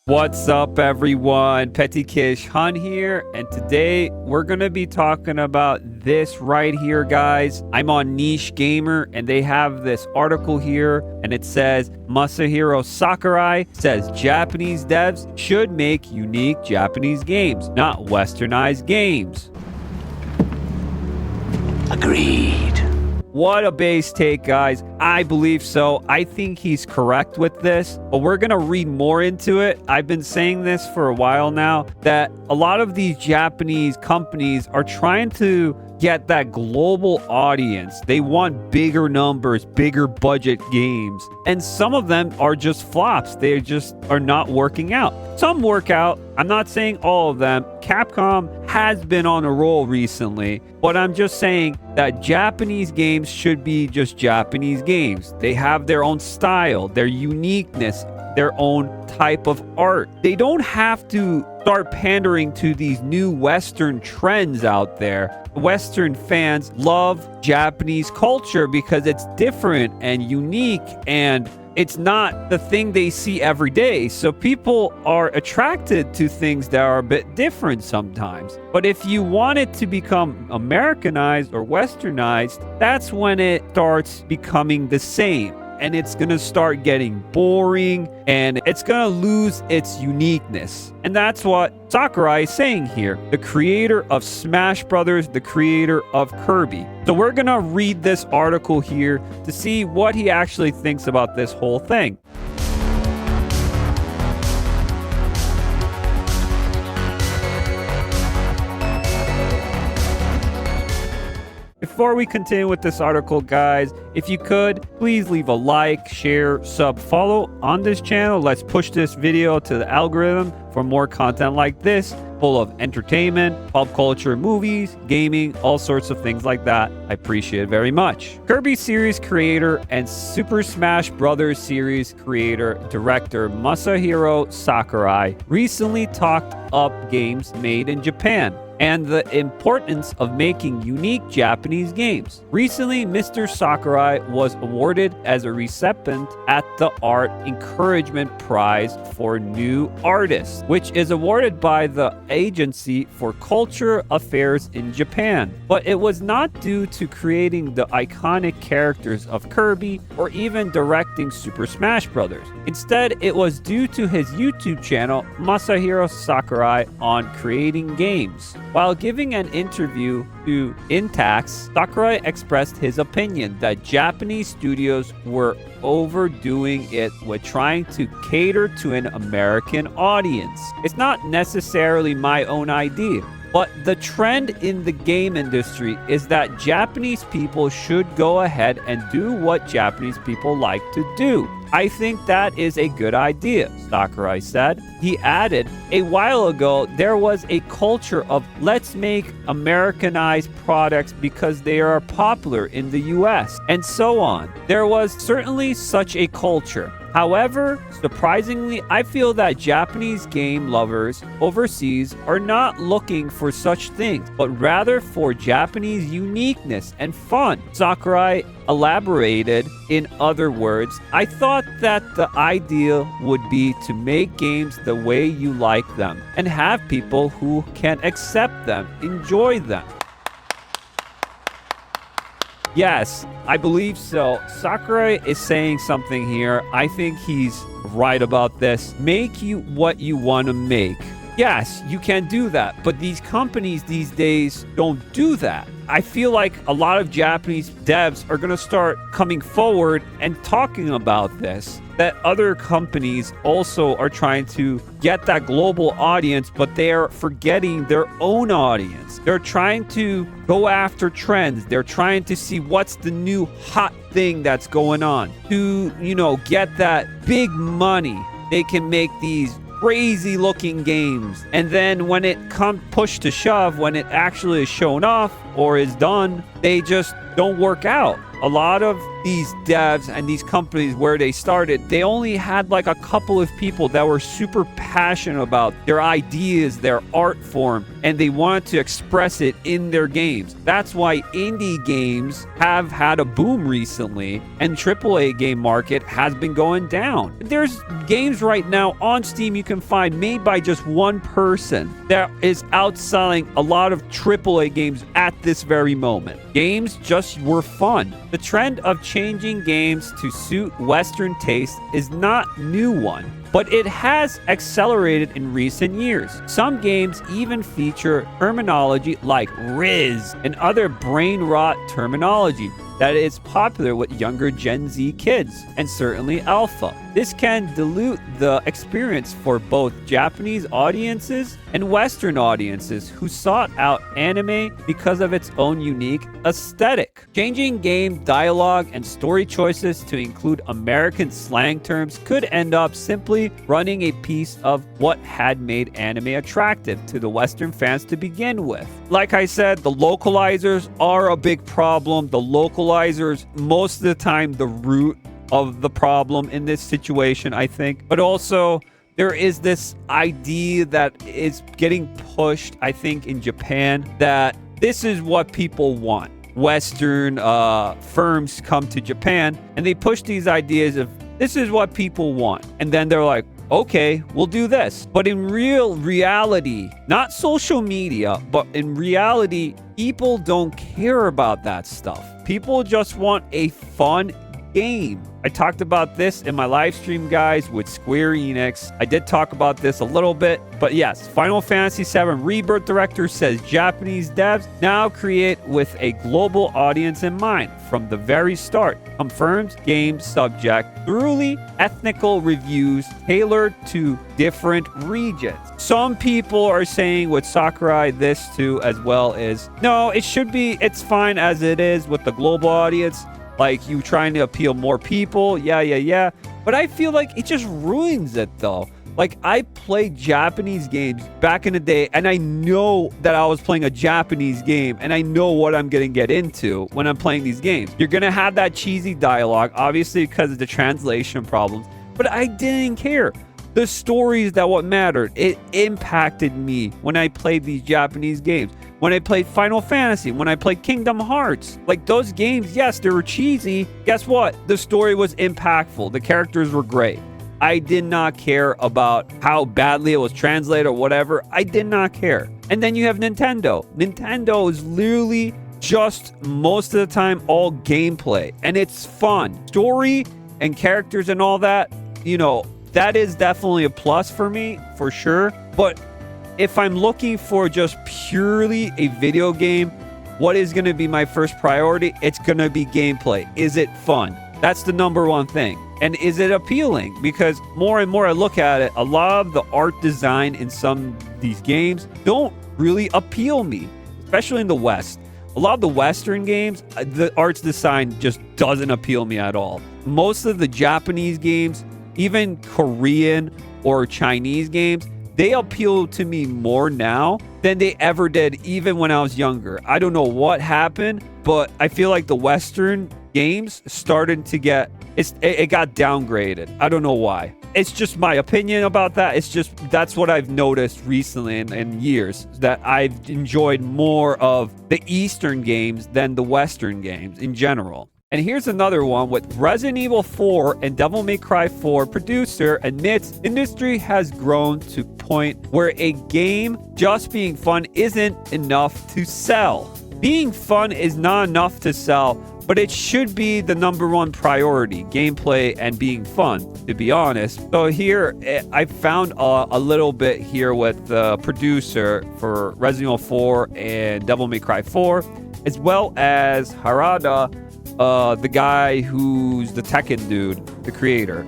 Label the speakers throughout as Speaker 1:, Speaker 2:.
Speaker 1: What's up, everyone? Peti Kish Hun here, and today we're gonna be talking about this right here, guys. I'm on Niche Gamer, and they have this article here, and it says Masahiro Sakurai says Japanese devs should make unique Japanese games, not westernized games.
Speaker 2: Agreed.
Speaker 1: What a base take, guys. I believe so. I think he's correct with this, but we're going to read more into it. I've been saying this for a while now, that a lot of these Japanese companies are trying to get that global audience. They want bigger numbers, bigger budget games. And some of them are just flops. They just are not working out. Some work out. I'm not saying all of them. Capcom has been on a roll recently, but I'm just saying that Japanese games should be just Japanese games. They have their own style, their uniqueness, their own type of art. They don't have to start pandering to these new Western trends out there. Western fans love Japanese culture because it's different and unique, and it's not the thing they see every day. So people are attracted to things that are a bit different sometimes. But if you want it to become Americanized or Westernized, that's when it starts becoming the same. And it's going to start getting boring, and it's going to lose its uniqueness. And that's what Sakurai is saying here, the creator of Smash Brothers, the creator of Kirby. So we're going to read this article here to see what he actually thinks about this whole thing. Before we continue with this article, guys, if you could, please leave a like, share, sub, follow on this channel. Let's push this video to the algorithm for more content like this, full of entertainment, pop culture, movies, gaming, all sorts of things like that. I appreciate it very much. Kirby series creator and Super Smash Bros. Series creator, director Masahiro Sakurai recently talked up games made in Japan and the importance of making unique Japanese games. Recently, Mr. Sakurai was awarded as a recipient at the Art Encouragement Prize for New Artists, which is awarded by the Agency for Culture Affairs in Japan. But it was not due to creating the iconic characters of Kirby or even directing Super Smash Bros. Instead, it was due to his YouTube channel, Masahiro Sakurai, on creating games. While giving an interview to Intax, Sakurai expressed his opinion that Japanese studios were overdoing it with trying to cater to an American audience. It's not necessarily my own idea, but the trend in the game industry is that Japanese people should go ahead and do what Japanese people like to do. I think that is a good idea, Sakurai said. He added, a while ago, there was a culture of let's make Americanized products because they are popular in the US, and so on. There was certainly such a culture. However, surprisingly, I feel that Japanese game lovers overseas are not looking for such things, but rather for Japanese uniqueness and fun. Sakurai elaborated, in other words, I thought that the idea would be to make games the way you like them and have people who can accept them, enjoy them. Yes, I believe so. Sakurai is saying something here. I think he's right about this. Make you what you want to make. Yes, you can do that, but these companies these days don't do that. I feel like a lot of Japanese devs are going to start coming forward and talking about this, that other companies also are trying to get that global audience, but they're forgetting their own audience. They're trying to go after trends. They're trying to see what's the new hot thing that's going on to, get that big money. They can make these crazy looking games, and then when it comes push to shove, when it actually is shown off or is done, they just don't work out. A lot of these devs and these companies where they started, they only had like a couple of people that were super passionate about their ideas, their art form, and they wanted to express it in their games. That's why indie games have had a boom recently, and AAA game market has been going down. There's games right now on Steam you can find made by just one person that is outselling a lot of AAA games at this very moment. Games just were fun. The trend of changing games to suit Western taste is not new one, but it has accelerated in recent years. Some games even feature terminology like Riz and other brain rot terminology that is popular with younger Gen Z kids, and certainly Alpha. This can dilute the experience for both Japanese audiences and Western audiences who sought out anime because of its own unique aesthetic. Changing game dialogue and story choices to include American slang terms could end up simply running a piece of what had made anime attractive to the Western fans to begin with. Like I said, the localizers are a big problem. The localizers, most of the time, the root of the problem in this situation, I think. But also, there is this idea that is getting pushed, I think, in Japan, that this is what people want. Western firms come to Japan and they push these ideas of this is what people want. And then they're like, okay, we'll do this. But in reality, not social media, but in reality, people don't care about that stuff. People just want a fun game. I talked about this in my live stream, guys, with Square Enix. I did talk about this a little bit, but yes, Final Fantasy VII Rebirth director says Japanese devs now create with a global audience in mind from the very start. Confirms game subject, truly ethnical reviews tailored to different regions. Some people are saying with Sakurai this too as well is, no, it's fine as it is with the global audience. Like, you trying to appeal more people, yeah. But I feel like it just ruins it, though. Like, I played Japanese games back in the day, and I know that I was playing a Japanese game, and I know what I'm going to get into when I'm playing these games. You're going to have that cheesy dialogue, obviously because of the translation problems, but I didn't care. The stories that what mattered. It impacted me when I played these Japanese games. When I played Final Fantasy, when I played Kingdom Hearts. Like, those games, yes, they were cheesy. Guess what? The story was impactful. The characters were great. I did not care about how badly it was translated or whatever. I did not care. And then you have Nintendo. Nintendo is literally just most of the time all gameplay. And it's fun. Story and characters and all that, that is definitely a plus for me, for sure. But if I'm looking for just purely a video game, what is going to be my first priority? It's going to be gameplay. Is it fun? That's the number one thing. And is it appealing? Because more and more I look at it, a lot of the art design in some of these games don't really appeal me, especially in the West. A lot of the Western games, the arts design just doesn't appeal me at all. Most of the Japanese games, even Korean or Chinese games, they appeal to me more now than they ever did even when I was younger. I don't know what happened, but I feel like the Western games started to get, it got downgraded. I don't know why. It's just my opinion about that. That's what I've noticed recently in years, that I've enjoyed more of the Eastern games than the Western games in general. And here's another one with Resident Evil 4 and Devil May Cry 4 producer admits industry has grown to point where a game just being fun isn't enough to sell. Being fun is not enough to sell, but it should be the number one priority, gameplay and being fun, to be honest. So here, I found a little bit here with the producer for Resident Evil 4 and Devil May Cry 4, as well as Harada, the guy who's the Tekken dude, the creator.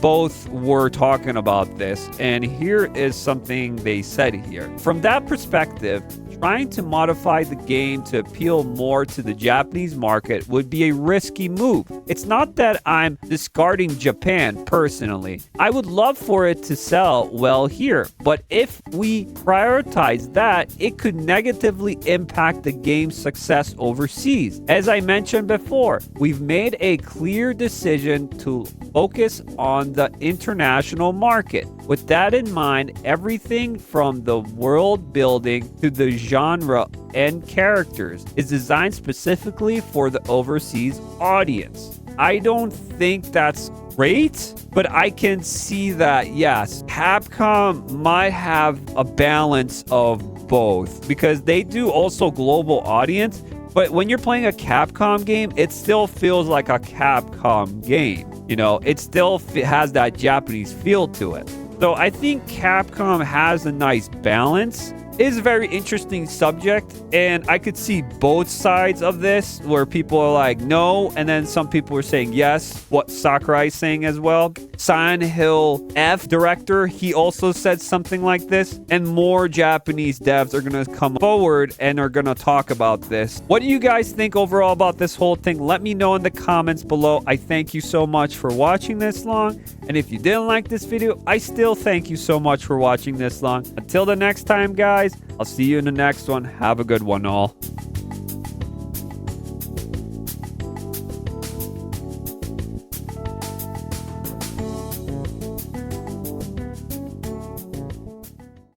Speaker 1: Both were talking about this, and here is something they said here. From that perspective, trying to modify the game to appeal more to the Japanese market would be a risky move. It's not that I'm discarding Japan personally. I would love for it to sell well here, but if we prioritize that, it could negatively impact the game's success overseas. As I mentioned before, we've made a clear decision to focus on the international market. With that in mind, everything from the world building to the genre and characters is designed specifically for the overseas audience. I don't think that's great, but I can see that, yes, Capcom might have a balance of both because they do also global audience, but when you're playing a Capcom game, it still feels like a Capcom game. You know, it still has that Japanese feel to it. So I think Capcom has a nice balance. It's a very interesting subject, and I could see both sides of this where people are like, no, and then some people are saying yes, what Sakurai is saying as well. Silent Hill F director, he also said something like this, and more Japanese devs are going to come forward and are going to talk about this. What do you guys think overall about this whole thing? Let me know in the comments below. I thank you so much for watching this long, and if you didn't like this video, I still thank you so much for watching this long. Until the next time, guys, I'll see you in the next one. Have a good one, all.